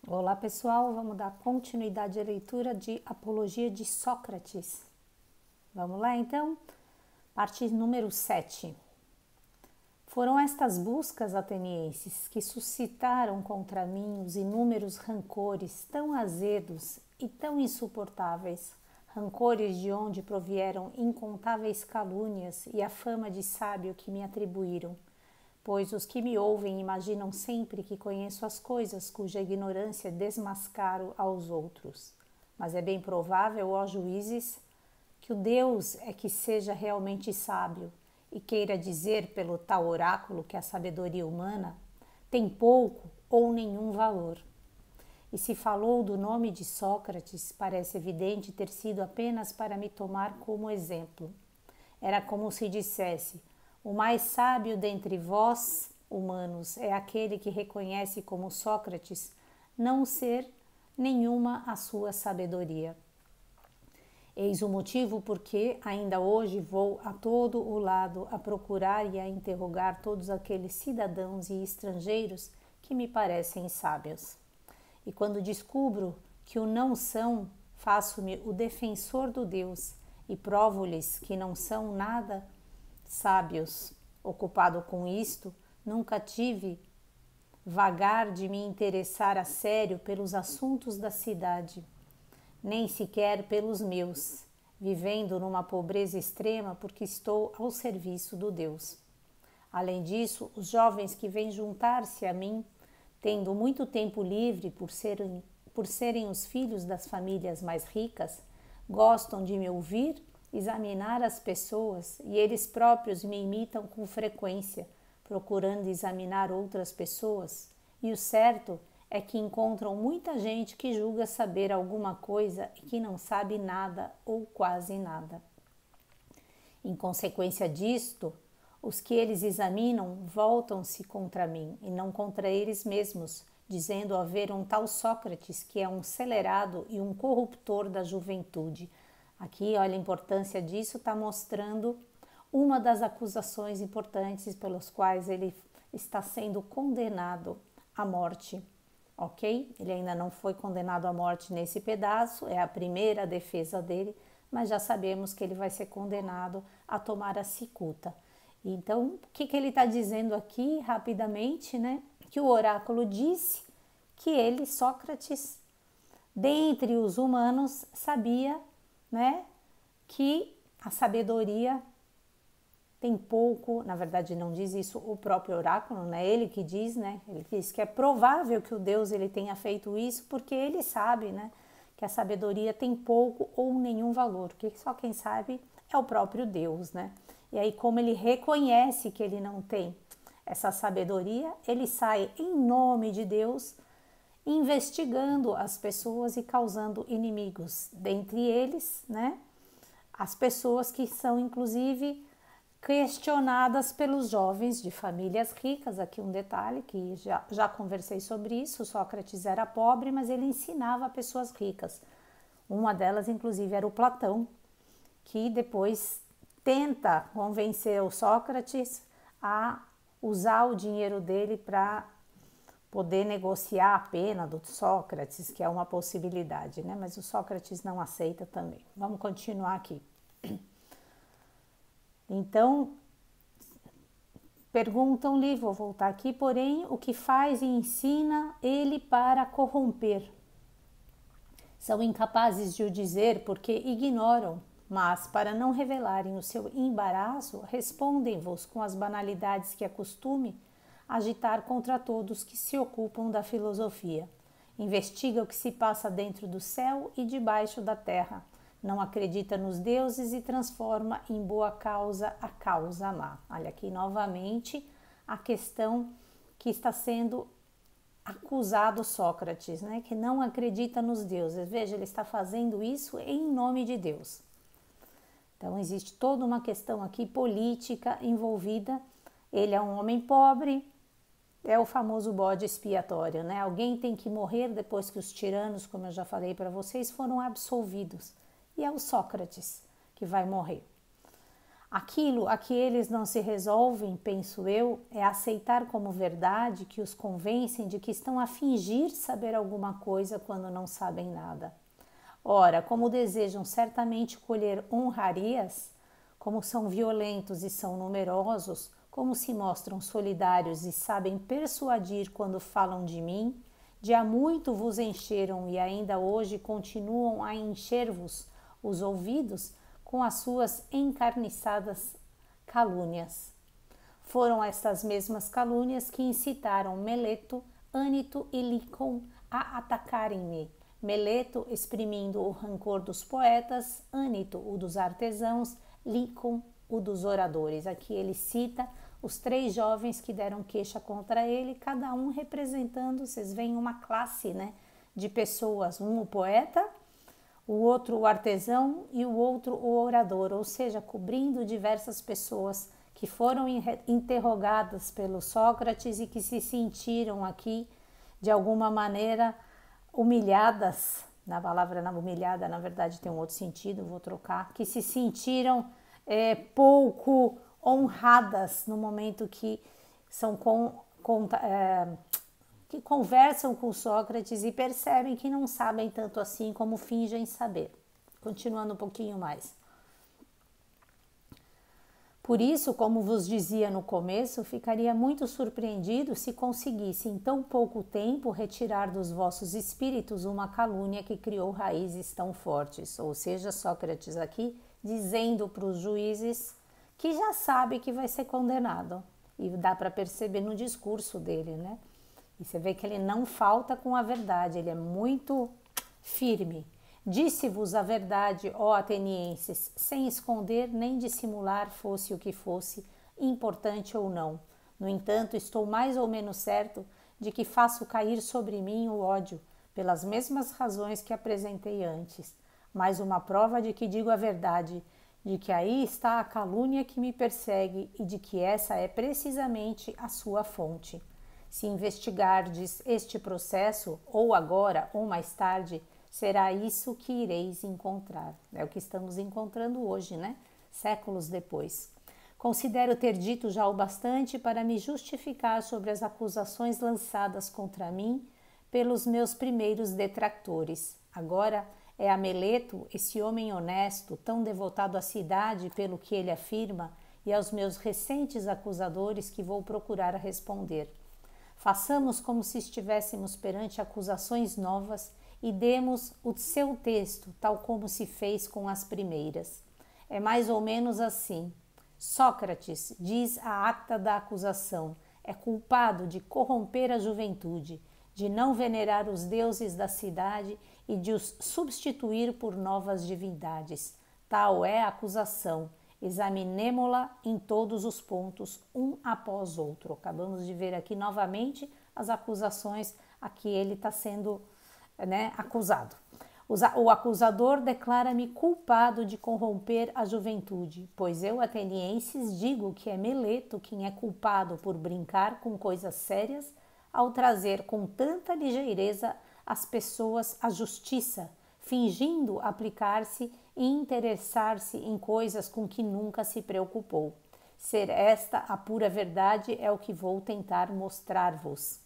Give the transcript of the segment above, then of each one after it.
Olá pessoal, vamos dar continuidade à leitura de Apologia de Sócrates. Vamos lá então? Parte número 7. Foram estas buscas atenienses que suscitaram contra mim os inúmeros rancores tão azedos e tão insuportáveis, rancores de onde provieram incontáveis calúnias e a fama de sábio que me atribuíram, pois os que me ouvem imaginam sempre que conheço as coisas cuja ignorância desmascaro aos outros. Mas é bem provável, ó juízes, que o Deus é que seja realmente sábio e queira dizer pelo tal oráculo que a sabedoria humana tem pouco ou nenhum valor. E se falou do nome de Sócrates, parece evidente ter sido apenas para me tomar como exemplo. Era como se dissesse: o mais sábio dentre vós, humanos, é aquele que reconhece como Sócrates não ser nenhuma a sua sabedoria. Eis o motivo porque ainda hoje vou a todo o lado a procurar e a interrogar todos aqueles cidadãos e estrangeiros que me parecem sábios. E quando descubro que o não são, faço-me o defensor do Deus e provo-lhes que não são nada sábios. Ocupado com isto, nunca tive vagar de me interessar a sério pelos assuntos da cidade, nem sequer pelos meus, vivendo numa pobreza extrema porque estou ao serviço do Deus. Além disso, os jovens que vêm juntar-se a mim, tendo muito tempo livre por serem os filhos das famílias mais ricas, gostam de me ouvir, examinar as pessoas e eles próprios me imitam com frequência, procurando examinar outras pessoas. E o certo é que encontram muita gente que julga saber alguma coisa e que não sabe nada ou quase nada. Em consequência disto, os que eles examinam voltam-se contra mim e não contra eles mesmos, dizendo haver um tal Sócrates que é um celerado e um corruptor da juventude. Aqui, olha a importância disso, está mostrando uma das acusações importantes pelas quais ele está sendo condenado à morte. Ok? Ele ainda não foi condenado à morte nesse pedaço, é a primeira defesa dele, mas já sabemos que ele vai ser condenado a tomar a cicuta. Então, o que ele está dizendo aqui, rapidamente, né? Que o oráculo disse que ele, Sócrates, dentre os humanos, sabia, né, que a sabedoria tem pouco, na verdade não diz isso o próprio oráculo, né? Ele que diz, né? Ele diz que é provável que o Deus ele tenha feito isso porque ele sabe, né, que a sabedoria tem pouco ou nenhum valor, que só quem sabe é o próprio Deus, né? E aí como ele reconhece que ele não tem essa sabedoria, ele sai em nome de Deus investigando as pessoas e causando inimigos, dentre eles, né, as pessoas que são inclusive questionadas pelos jovens de famílias ricas. Aqui um detalhe que já conversei sobre isso, Sócrates era pobre, mas ele ensinava pessoas ricas. Uma delas, inclusive, era o Platão, que depois tenta convencer o Sócrates a usar o dinheiro dele para poder negociar a pena do Sócrates, que é uma possibilidade, né? Mas o Sócrates não aceita também. Vamos continuar aqui. Então, perguntam-lhe, vou voltar aqui, porém, o que faz e ensina ele para corromper? São incapazes de o dizer porque ignoram, mas para não revelarem o seu embaraço, respondem-vos com as banalidades que é costume agitar contra todos que se ocupam da filosofia. Investiga o que se passa dentro do céu e debaixo da terra. Não acredita nos deuses e transforma em boa causa a causa má. Olha aqui novamente a questão que está sendo acusado Sócrates, né? Que não acredita nos deuses. Veja, ele está fazendo isso em nome de Deus. Então existe toda uma questão aqui política envolvida. Ele é um homem pobre, é o famoso bode expiatório, né? Alguém tem que morrer depois que os tiranos, como eu já falei para vocês, foram absolvidos. E é o Sócrates que vai morrer. Aquilo a que eles não se resolvem, penso eu, é aceitar como verdade que os convencem de que estão a fingir saber alguma coisa quando não sabem nada. Ora, como desejam certamente colher honrarias, como são violentos e são numerosos, como se mostram solidários e sabem persuadir quando falam de mim, de há muito vos encheram e ainda hoje continuam a encher-vos os ouvidos com as suas encarniçadas calúnias. Foram estas mesmas calúnias que incitaram Meleto, Ânito e Licon a atacarem-me. Meleto exprimindo o rancor dos poetas, Ânito o dos artesãos, Licon o dos oradores. Aqui ele cita os 3 jovens que deram queixa contra ele, cada um representando, vocês veem, uma classe, né, de pessoas, um o poeta, o outro o artesão e o outro o orador, ou seja, cobrindo diversas pessoas que foram interrogadas pelo Sócrates e que se sentiram aqui, de alguma maneira, humilhadas. Na palavra humilhada, na verdade, tem um outro sentido, vou trocar, que se sentiram pouco honradas no momento que são que conversam com Sócrates e percebem que não sabem tanto assim como fingem saber. Continuando um pouquinho mais. Por isso, como vos dizia no começo, ficaria muito surpreendido se conseguisse em tão pouco tempo retirar dos vossos espíritos uma calúnia que criou raízes tão fortes. Ou seja, Sócrates aqui dizendo para os juízes que já sabe que vai ser condenado. E dá para perceber no discurso dele, né? E você vê que ele não falta com a verdade, ele é muito firme. Disse-vos a verdade, ó atenienses, sem esconder nem dissimular, fosse o que fosse, importante ou não. No entanto, estou mais ou menos certo de que faço cair sobre mim o ódio, pelas mesmas razões que apresentei antes. Mais uma prova de que digo a verdade, de que aí está a calúnia que me persegue e de que essa é precisamente a sua fonte. Se investigardes este processo, ou agora ou mais tarde, será isso que ireis encontrar. É o que estamos encontrando hoje, né? Séculos depois. Considero ter dito já o bastante para me justificar sobre as acusações lançadas contra mim pelos meus primeiros detratores. Agora é a Meleto, esse homem honesto, tão devotado à cidade pelo que ele afirma, e aos meus recentes acusadores que vou procurar responder. Façamos como se estivéssemos perante acusações novas e demos o seu texto, tal como se fez com as primeiras. É mais ou menos assim. Sócrates, diz a acta da acusação, é culpado de corromper a juventude, de não venerar os deuses da cidade e de os substituir por novas divindades. Tal é a acusação. Examinemo-la em todos os pontos, um após outro. Acabamos de ver aqui novamente as acusações a que ele está sendo, né, acusado. O acusador declara-me culpado de corromper a juventude, pois eu, atenienses, digo que é Meleto quem é culpado por brincar com coisas sérias ao trazer com tanta ligeireza as pessoas à justiça, fingindo aplicar-se e interessar-se em coisas com que nunca se preocupou. Ser esta a pura verdade é o que vou tentar mostrar-vos.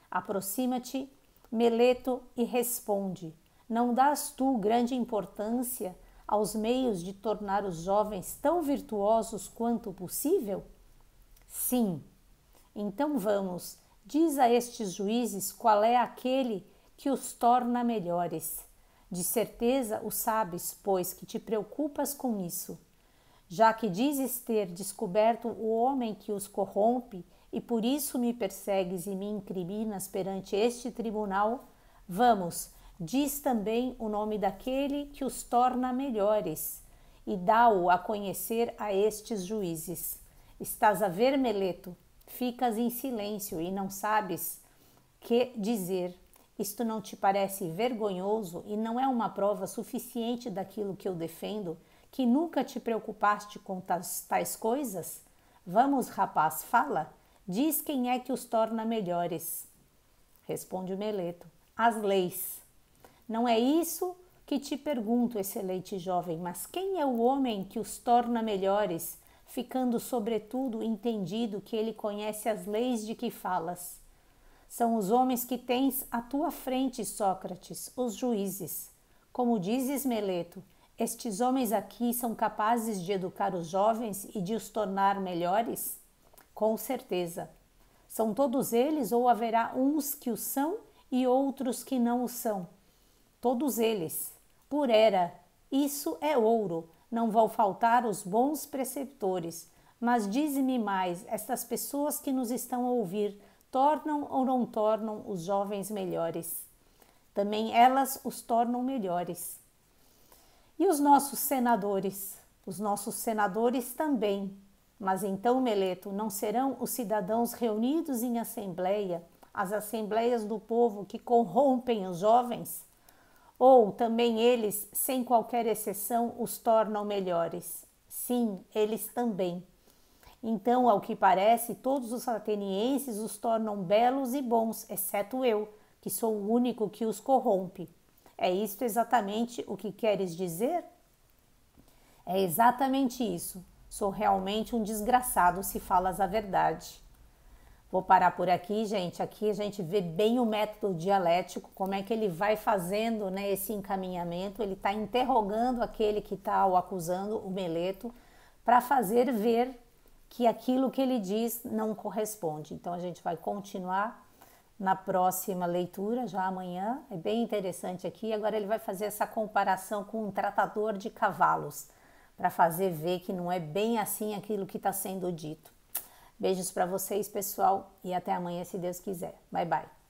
Aproxima-te, Meleto, e responde. Não dás tu grande importância aos meios de tornar os jovens tão virtuosos quanto possível? Sim. Então vamos, diz a estes juízes qual é aquele que os torna melhores. De certeza o sabes, pois que te preocupas com isso. Já que dizes ter descoberto o homem que os corrompe e por isso me persegues e me incriminas perante este tribunal, vamos, diz também o nome daquele que os torna melhores e dá-o a conhecer a estes juízes. Estás a ver, Meleto? Ficas em silêncio e não sabes que dizer. Isto não te parece vergonhoso e não é uma prova suficiente daquilo que eu defendo, que nunca te preocupaste com tais coisas? Vamos, rapaz, fala. Diz quem é que os torna melhores. Responde o Meleto. As leis. Não é isso que te pergunto, excelente jovem, mas quem é o homem que os torna melhores, ficando sobretudo entendido que ele conhece as leis de que falas. São os homens que tens à tua frente, Sócrates, os juízes. Como dizes, Meleto, estes homens aqui são capazes de educar os jovens e de os tornar melhores? Com certeza. São todos eles ou haverá uns que o são e outros que não o são? Todos eles. Por era, isso é ouro, não vão faltar os bons preceptores. Mas dize-me mais, estas pessoas que nos estão a ouvir, tornam ou não tornam os jovens melhores? Também elas os tornam melhores. E os nossos senadores? Os nossos senadores também. Mas então, Meleto, não serão os cidadãos reunidos em assembleia, as assembleias do povo que corrompem os jovens? Ou também eles, sem qualquer exceção, os tornam melhores? Sim, eles também. Então, ao que parece, todos os atenienses os tornam belos e bons, exceto eu, que sou o único que os corrompe. É isto exatamente o que queres dizer? É exatamente isso. Sou realmente um desgraçado se falas a verdade. Vou parar por aqui, gente. Aqui a gente vê bem o método dialético, como é que ele vai fazendo, né, esse encaminhamento. Ele está interrogando aquele que está o acusando, o Meleto, para fazer ver que aquilo que ele diz não corresponde. Então a gente vai continuar na próxima leitura, já amanhã. É bem interessante aqui. Agora ele vai fazer essa comparação com um tratador de cavalos, para fazer ver que não é bem assim aquilo que está sendo dito. Beijos para vocês, pessoal, e até amanhã, se Deus quiser. Bye, bye.